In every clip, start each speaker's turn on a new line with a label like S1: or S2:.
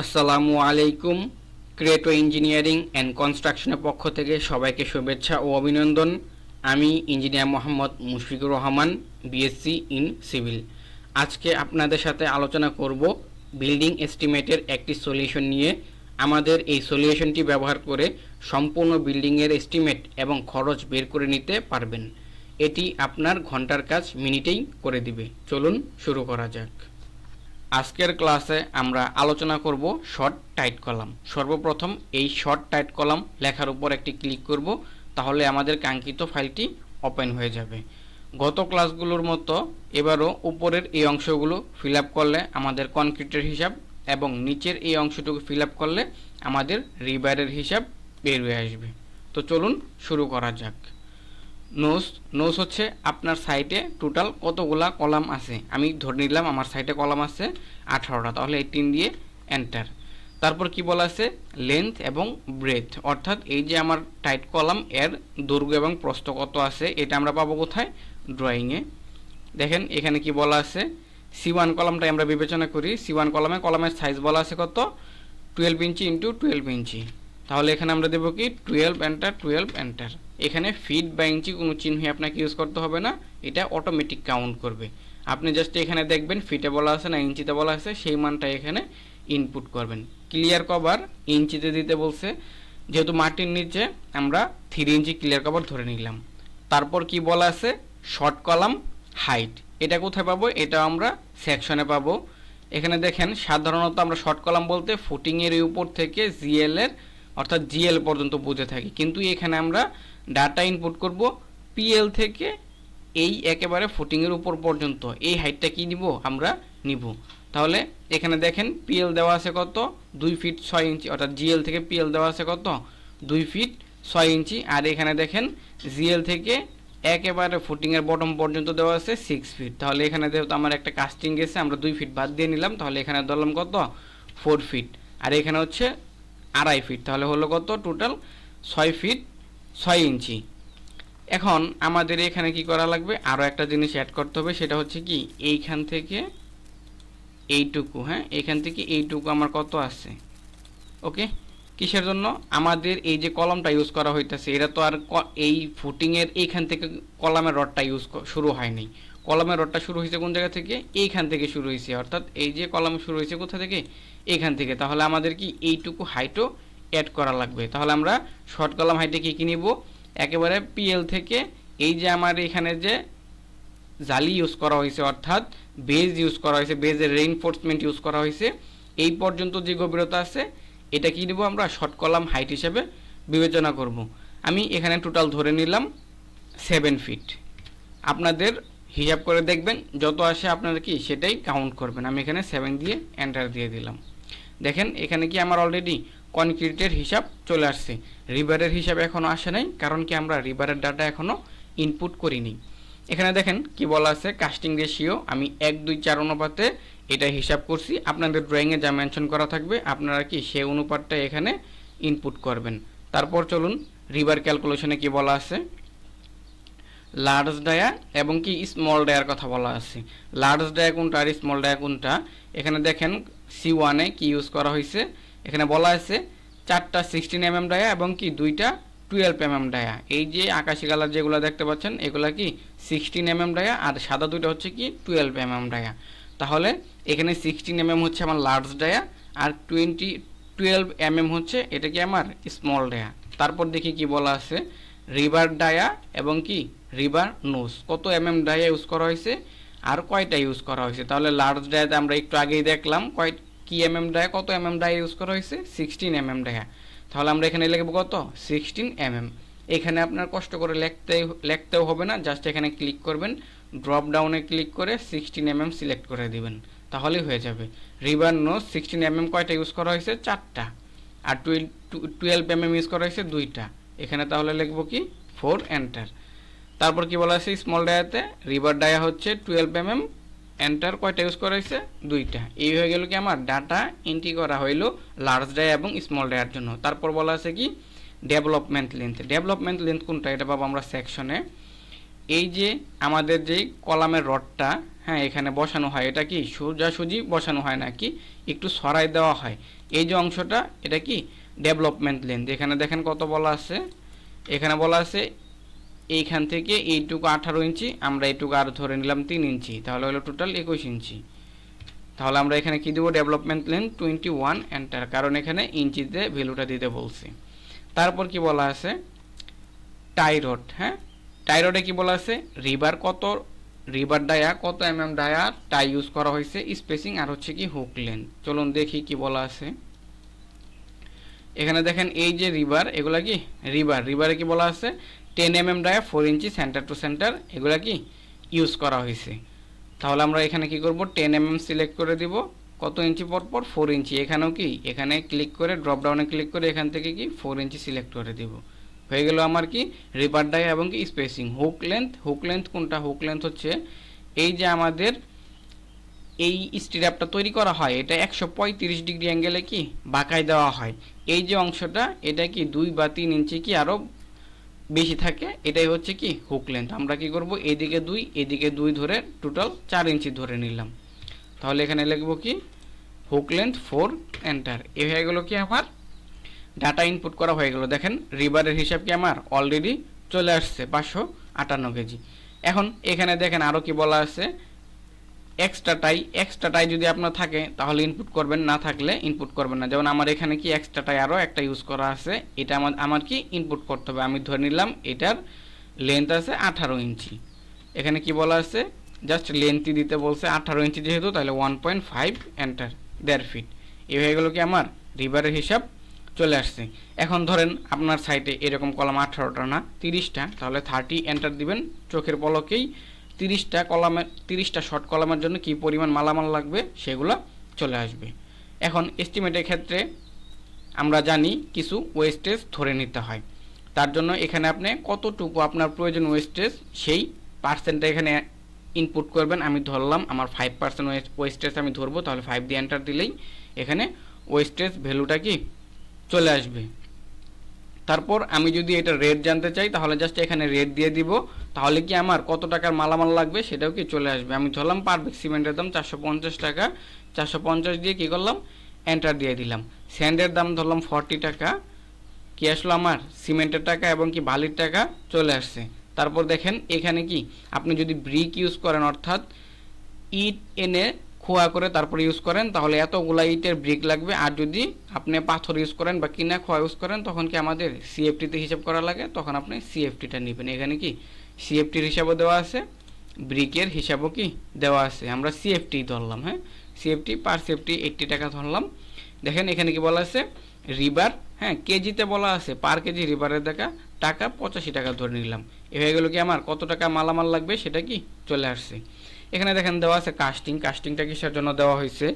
S1: আসসালামু আলাইকুম। ক্রিয়েটো engineering and কনস্ট্রাকশনের পক্ষ থেকে সবাইকে শুভেচ্ছা ও অভিনন্দন। আমি engineer Mohammad Mushfiqur Rahman, BSc in civil. আজকে আপনাদের সাথে আলোচনা করব বিল্ডিং এস্টিমেটের একটি সলিউশন নিয়ে। আমাদের এই সলিউশনটি ব্যবহার করে সম্পূর্ণ বিল্ডিংয়ের এস্টিমেট এবং খরচ বের করে নিতে পারবেন। এটি আপনার ঘন্টার কাজ মিনিটেই করে দিবে। চলুন শুরু করা যাক। আজকের ক্লাসে আমরা আলোচনা করব শর্ট টাইট কলাম। সর্বপ্রথম এই শর্ট টাইট কলাম লেখার উপর একটি ক্লিক করব, তাহলে আমাদের কাঙ্ক্ষিত ফাইলটি ওপেন হয়ে যাবে। গত ক্লাসগুলোর মতো এবারও উপরের এই অংশগুলো ফিল আপ করলে আমাদের কনক্রিটের হিসাব এবং নিচের এই অংশটুকু ফিল আপ করলে আমাদের রিবারের হিসাব বের হয়ে আসবে। তো চলুন শুরু করা যাক। নোস হচ্ছে আপনার সাইটে টোটাল কতগুলা কলাম আছে। আমি ধরে নিলাম আমার সাইটে কলাম আছে 18টা, তাহলে 18 দিয়ে এন্টার। তারপর কি বলা আছে, লেন্থ এবং ব্রেথ, অর্থাৎ এই যে আমার টাইট কলাম এর দৈর্ঘ্য এবং প্রস্থ কত আছে এটা আমরা পাবো কোথায়, ড্রয়িংয়ে। দেখেন এখানে কি বলা আছে, C1 কলামটাই আমরা বিবেচনা করি। C1 কলামের সাইজ বলা আছে কত, 12 ইঞ্চি ইন্টু 12 ইঞ্চি। তাহলে এখানে আমরা দেবো কি 12 এন্টার, 12 এন্টার। এখানে ফিট বা ইঞ্চি কোনো চিহ্ন আপনাকে ইউজ করতে হবে না, এটা অটোমেটিক কাউন্ট করবে। আপনি জাস্ট এখানে দেখবেন ফিটে বলা আছে না ইঞ্চিতে বলা আছে, সেই মানটা এখানে ইনপুট করবেন। ক্লিয়ার কভার ইঞ্চিতে দিতে বলছে, যেহেতু মাটির নিচে আমরা 3 ইঞ্চি ক্লিয়ার কভার ধরে নিলাম। তারপর কি বলা আছে, শর্ট কলাম হাইট, এটা কোথায় পাবো, এটা আমরা সেকশনে পাবো। এখানে দেখেন সাধারণত আমরা শর্ট কলাম বলতে ফুটিংয়ের উপর থেকে জিএল এর অর্থাৎ জিএল পর্যন্ত বুঝে থাকি, কিন্তু এখানে আমরা ডাটা ইনপুট করব পিএল থেকে এই একেবারে ফুটিংয়ের উপর পর্যন্ত এই হাইটটা কি নিব, আমরা নিব। তাহলে এখানে দেখেন পিএল দেওয়া আছে কত, 2 ফিট 6 ইঞ্চি, অর্থাৎ জিএল থেকে পিএল দেওয়া আছে কত, 2 ফিট 6 ইঞ্চি। আর এখানে দেখেন জিএল থেকে একেবারে ফুটিংয়ের বটম পর্যন্ত দেওয়া আছে 6 ফিট। তাহলে এখানে যেহেতু আমার একটা কাস্টিং গেছে, আমরা 2 ফিট বাদ দিয়ে নিলাম, তাহলে এখানে ধরলাম কত, 4 ফিট। আর এখানে হচ্ছে 2.5 ফিট, তাহলে হলো কত, টোটাল 6 ফিট 6 ইঞ্চি। এখন আমাদের এখানে কি করা লাগবে, আরও একটা জিনিস অ্যাড করতে হবে, সেটা হচ্ছে কি এইখান থেকে এইটুকু, হ্যাঁ এখান থেকে এইটুকু আমার কত আছে, ওকে। কিসের জন্য, আমাদের এই যে কলমটা ইউজ করা হইতেছে এটা তো আর এই ফুটিংয়ের এইখান থেকে কলামের রডটা শুরু হয়নি। কলামের রডটা শুরু হয়েছে কোন জায়গা থেকে, এইখান থেকে শুরু হয়েছে, অর্থাৎ এই যে কলাম শুরু হয়েছে কোথা থেকে, এইখান থেকে। তাহলে আমাদের কি এইটুকু হাইটও অ্যাড করা লাগবে। তাহলে আমরা শর্ট কলাম হাইটে কি কি নিব, একেবারে পিএল থেকে এই যে আমার এখানে যে জালি ইউজ করা হয়েছে, অর্থাৎ বেজ ইউজ করা হয়েছে, বেজের রেইনফোর্সমেন্ট ইউজ করা হয়েছে, এই পর্যন্ত যে গভীরতা আছে এটা কি নিব, আমরা শর্ট কলাম হাইট হিসেবে বিবেচনা করব। আমি এখানে টোটাল ধরে নিলাম 7 ফিট। আপনাদের হিসাব করে দেখবেন যত আসে আপনারা কি সেটাই কাউন্ট করবেন। আমি এখানে 7 দিয়ে এন্টার দিয়ে দিলাম। দেখেন এখানে কি আমার অলরেডি কনক্রিটের হিসাব চলে আসছে, রিবারের হিসাব এখনও আসে নাই, কারণ কি আমরা রিবারের ডাটা এখনও ইনপুট করিনি। এখানে দেখেন কি বলা আছে, কাস্টিং রেশিও আমি 1:2:4 অনুপাতে এটা হিসাব করছি। আপনাদের ড্রয়িংয়ে যা মেনশন করা থাকবে আপনারা কি সেই অনুপাতটা এখানে ইনপুট করবেন। তারপর চলুন রিবার ক্যালকুলেশনে কি বলা আছে, লার্জ ডায়া এবং কি স্মল ডায়ার কথা বলা আছে। লার্জ ডায়া কোনটা আর স্মল ডায়া কোনটা, এখানে দেখেন C1-এ কি ইউজ করা হয়েছে, এখানে বলা আছে 4টা 16 mm ডায়া এবং কি 2টা 12 mm ডায়া। এই যে আকাশি কালার যেগুলো দেখতে পাচ্ছেন এগুলা কি 16 mm ডায়া, আর সাদা দুইটা হচ্ছে কি 12 mm ডায়া। তাহলে এখানে 16 mm হচ্ছে আমার লার্জ ডায়া, আর 12 mm হচ্ছে এটা কি আমার স্মল ডায়া। তারপর দেখি কি বলা আছে, রিবার ডায়া এবং কি রিবার নোজ, কত ডায়া ইউজ করা হয়েছে আর কয়টা ইউজ করা হয়েছে। তাহলে লার্জ ডায়াতে আমরা একটু আগেই দেখলাম কি ডায়া, কত ডায়া ইউজ করা হয়েছে, 16 ডায়া। তাহলে আমরা এখানে লিখব কত, 16 এখানে আপনার কষ্ট করে লিখতেও হবে না, জাস্ট এখানে ক্লিক করবেন, ড্রপ ডাউনে ক্লিক করে 16 সিলেক্ট করে দিবেন, তাহলেই হয়ে যাবে। রিবার নোজ 16 কয়টা ইউজ করা হয়েছে, 4টা, আর 12 ইউজ করা হয়েছে 2টা। এখানে তাহলে লিখব কি 4 এন্টার। তারপর কি বলা আছে, স্মল ডায়াতে রিভার ডায়া হচ্ছে 12 এন্টার, কয়টা ইউজ করা হয়েছে, 2টা। এই হয়ে গেল কি আমার ডাটা এন্ট্রি করা হইলো লার্জ ডায়া এবং স্মল ডায়ার জন্য। তারপর বলা আছে কি ডেভেলপমেন্ট লেন্থ কোনটা, এটা পাবো আমরা সেকশনে। এই যে আমাদের যে কলামের রডটা হ্যাঁ এখানে বসানো হয়, এটা কি সোজাসুজি বসানো হয় নাকি একটু সরাই দেওয়া হয়। এই যে অংশটা এটা কি ডেভেলপমেন্ট লেন্থ। এখানে দেখেন কত বলা আছে, এখানে বলা আছে এইখান থেকে এইটুকু 18 ইঞ্চি, আমরা এইটুকু আর ধরে নিলাম 3 ইঞ্চি, তাহলে হলো টোটাল 21 ইঞ্চি। তাহলে আমরা এখানে কি দেবো, ডেভেলপমেন্ট লেন্থ 21 এন্টার, কারণ এখানে ইঞ্চিতে ভ্যালুটা দিতে বলছি। তারপর কি বলা আছে, টাই রড। হ্যাঁ টাই রডে কি বলা আছে, রিবার ডায়া কত ডায়া টাই ইউজ করা হয়েছে, স্পেসিং আর হচ্ছে কি হুক লেন্থ। চলুন দেখি কি বলা আছে। এখানে দেখেন এই যে রিবার, এগুলা কি রিবারে কি বলা আছে 10 ডায়া 4 ইঞ্চি সেন্টার টু সেন্টার, এগুলা কি ইউজ করা হয়েছে। তাহলে আমরা এখানে কি করব, 10 সিলেক্ট করে দিব, কত ইঞ্চি পর 4 ইঞ্চি। এখানেও কি এখানে ক্লিক করে ড্রপ ডাউনে ক্লিক করে এখান থেকে কি 4 ইঞ্চি সিলেক্ট করে দিব। হয়ে গেল আমার কি রিবার ডায়া এবং কি স্পেসিং। হুক লেন্থ কোনটা, হুক লেন্থ হচ্ছে এই যে আমাদের এই স্টিরাপটা তৈরি করা হয়, এটা 135 ডিগ্রি অ্যাঙ্গেলে কি বাঁকায় দেওয়া হয়। এই যে অংশটা এটা কি 2 বা 3 ইঞ্চি কি আরও বেশি থাকে, এটাই হচ্ছে কি হুক লেন্থ। আমরা কি করব, এদিকে 2 এদিকে 2 ধরে টোটাল 4 ইঞ্চি ধরে নিলাম। তাহলে এখানে লিখব কি হুক লেন্থ 4 এন্টার। এ হয়ে গেল কি আমার ডাটা ইনপুট করা হয়ে গেল। দেখেন রিবারের হিসাব কি আমার অলরেডি চলে আসছে 558 কেজি। এখন এখানে দেখেন আরও কি বলা আছে, এক্সট্রা টাই যদি আপনার থাকে তাহলে ইনপুট করবেন, না থাকলে ইনপুট করবেন না। যেমন আমার এখানে কি এক্সট্রা টাই আরও একটা ইউজ করা আছে, এটা আমার কি ইনপুট করতে হবে। আমি ধরে নিলাম এটার লেন্থ আছে 18 ইঞ্চি। এখানে কি বলা আছে, জাস্ট লেন্থই দিতে বলছে 18 ইঞ্চি যেহেতু, তাহলে 1.5 এন্টার, 1.5 ফিট। এ হয়ে গেল কি আমার রিবারের হিসাব চলে আসছে। এখন ধরেন আপনার সাইটে এরকম কলাম 18টা না 30টা, তাহলে 30 এন্টার দিবেন, চোখের পলকেই 30টা শর্ট কলামের জন্য কি পরিমাণ মালামাল লাগবে সেগুলো চলে আসবে। এখন এস্টিমেটের ক্ষেত্রে আমরা জানি কিছু ওয়েস্টেজ ধরে নিতে হয়। তার জন্য এখানে আপনি কতটুকু আপনার প্রয়োজন ওয়েস্টেজ সেই পার্সেন্টটা এখানে ইনপুট করবেন। আমি ধরলাম আমার 5% ওয়েস্টেজ আমি ধরবো, তাহলে 5 দিয়ে এন্টার দিলেই এখানে ওয়েস্টেজ ভ্যালুটা কি চলে আসবে। তারপর আমি যদি এটা রেট জানতে চাই তাহলে জাস্ট এখানে রেট দিয়ে দিব, তাহলে কি আমার কত টাকার মালামাল লাগবে সেটাও কি চলে আসবে। আমি ধরলাম পার ব্যাগ সিমেন্টের দাম 450 টাকা, 450 দিয়ে কি করলাম এন্টার দিয়ে দিলাম। স্যান্ডের দাম ধরলাম 40 টাকা, কি আসলো আমার সিমেন্টের টাকা এবং কি বালির টাকা চলে আসছে। তারপর দেখেন এখানে কি আপনি যদি ব্রিক ইউজ করেন, অর্থাৎ ইট এনে খোয়া করে তারপর ইউজ করেন, তাহলে এতগুলা ইটের ব্রিক লাগবে। আর যদি আপনি পাথর ইউজ করেন বা কিনা খোয়া ইউজ করেন তখন কি আমাদের সিএফটিতে হিসাব করা লাগে, তখন আপনি সিএফটিটা নেবেন। এখানে কি সিএফটির হিসাবও দেওয়া আছে, ব্রিকের হিসাবও কি দেওয়া আছে। আমরা সিএফটি ধরলাম, হ্যাঁ সিএফটি পার সেফটি 80 টাকা ধরলাম। দেখেন এখানে কি বলা আছে রিবার, হ্যাঁ কেজিতে বলা আছে, পার কেজি রিবারের টাকা 85 টাকা ধরে নিলাম। এ হয়ে গেল কি আমার কত টাকা মালামাল লাগবে সেটা কি চলে আসছে। এখানে দেখেন দেওয়া আছে কাস্টিংটা কিসের জন্য দেওয়া হয়েছে,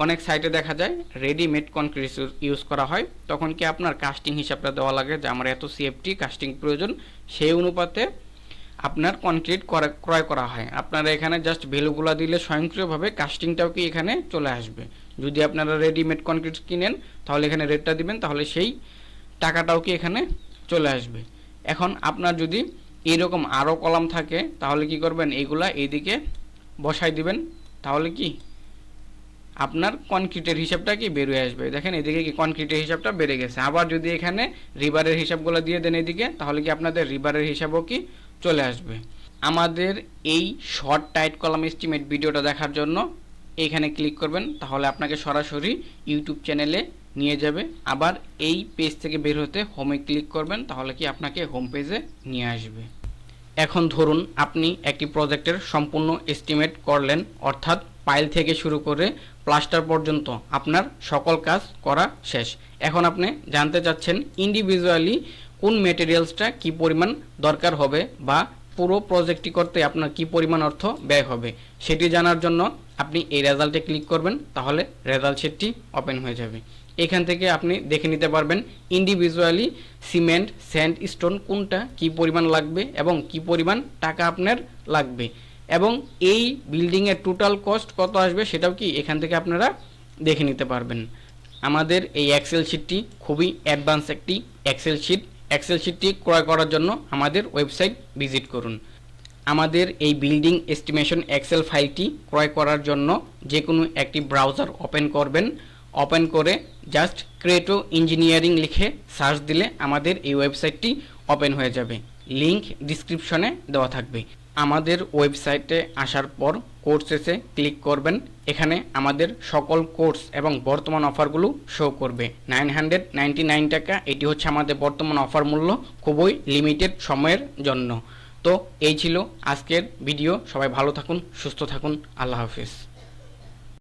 S1: অনেক সাইটে দেখা যায় রেডিমেড কনক্রিট ইউজ করা হয়, তখন কি আপনার কাস্টিং হিসাবটা দেওয়া লাগে যে আমার এত সিএফটি কাস্টিং প্রয়োজন, সেই অনুপাতে আপনার কনক্রিট ক্রয় করা হয়। আপনারা এখানে জাস্ট ভ্যালুগুলো দিলে স্বয়ংক্রিয়ভাবে কাস্টিংটাও কি এখানে চলে আসবে। যদি আপনারা রেডিমেড কনক্রিট কিনেন তাহলে এখানে রেটটা দিবেন, তাহলে সেই টাকাটাও কি এখানে চলে আসবে। এখন আপনার যদি এইরকম আরও কলাম থাকে তাহলে কি করবেন, এইগুলা এইদিকে বসাই দিবেন, তাহলে কি আপনার কনক্রিটের হিসাবটা কি বেরিয়ে আসবে। দেখেন এদিকে কি কনক্রিটের হিসাবটা বেড়ে গেছে। আবার যদি এখানে রিবারের হিসাবগুলো দিয়ে দেন এদিকে, তাহলে কি আপনাদের রিবারের হিসাবও কি চলে আসবে। আমাদের এই শর্ট টাইট কলাম এস্টিমেট ভিডিওটা দেখার জন্য এখানে ক্লিক করবেন, তাহলে আপনাকে সরাসরি ইউটিউব চ্যানেলে নিয়ে যাবে। আবার এই পেজ থেকে বের হতে হোমে ক্লিক করবেন, তাহলে কি আপনাকে হোম পেজে নিয়ে আসবে। এখন ধরুন আপনি একটি প্রজেক্টের সম্পূর্ণ এস্টিমেট করলেন, অর্থাৎ পাইল থেকে শুরু করে প্লাস্টার পর্যন্ত আপনার সকল কাজ করা শেষ। এখন আপনি জানতে চাচ্ছেন ইন্ডিভিজুয়ালি কোন মেটেরিয়ালসটা কি পরিমাণ দরকার হবে বা পুরো প্রজেক্টটি করতে আপনার কি পরিমাণ অর্থ ব্যয় হবে, সেটি জানার জন্য আপনি এই রেজাল্টে ক্লিক করবেন, তাহলে রেজাল্ট শিটটি ওপেন হয়ে যাবে। এখান থেকে আপনি দেখে নিতে পারবেন ইন্ডিভিজুয়ালি সিমেন্ট স্যান্ড স্টোন কোনটা কি পরিমাণ লাগবে এবং কি পরিমাণ টাকা আপনার লাগবে, এবং এই বিল্ডিংয়ের টোটাল কস্ট কত আসবে সেটাও কি এখান থেকে আপনারা দেখে নিতে পারবেন। আমাদের এই এক্সেল শিটটি খুবই অ্যাডভান্স একটি এক্সেল শিটটি ক্রয় করার জন্য আমাদের ওয়েবসাইট ভিজিট করুন। আমাদের এই বিল্ডিং এস্টিমেশন এক্সেল ফাইলটি ক্রয় করার জন্য যে কোনো একটি ব্রাউজার ওপেন করবেন। ওপেন করে জাস্ট ক্রিয়েটো ইঞ্জিনিয়ারিং লিখে সার্চ দিলে আমাদের এই ওয়েবসাইটটি ওপেন হয়ে যাবে। লিংক ডিসক্রিপশনে দেওয়া থাকবে। আমাদের ওয়েবসাইটে আসার পর কোর্সেসে ক্লিক করবেন। এখানে আমাদের সকল কোর্স এবং বর্তমান অফারগুলো শো করবে। 999 টাকা, এটি হচ্ছে আমাদের বর্তমান অফার মূল্য, খুবই লিমিটেড সময়ের জন্য। তো এই ছিল আজকের ভিডিও। সবাই ভালো থাকুন, সুস্থ থাকুন, আল্লাহ হাফিজ।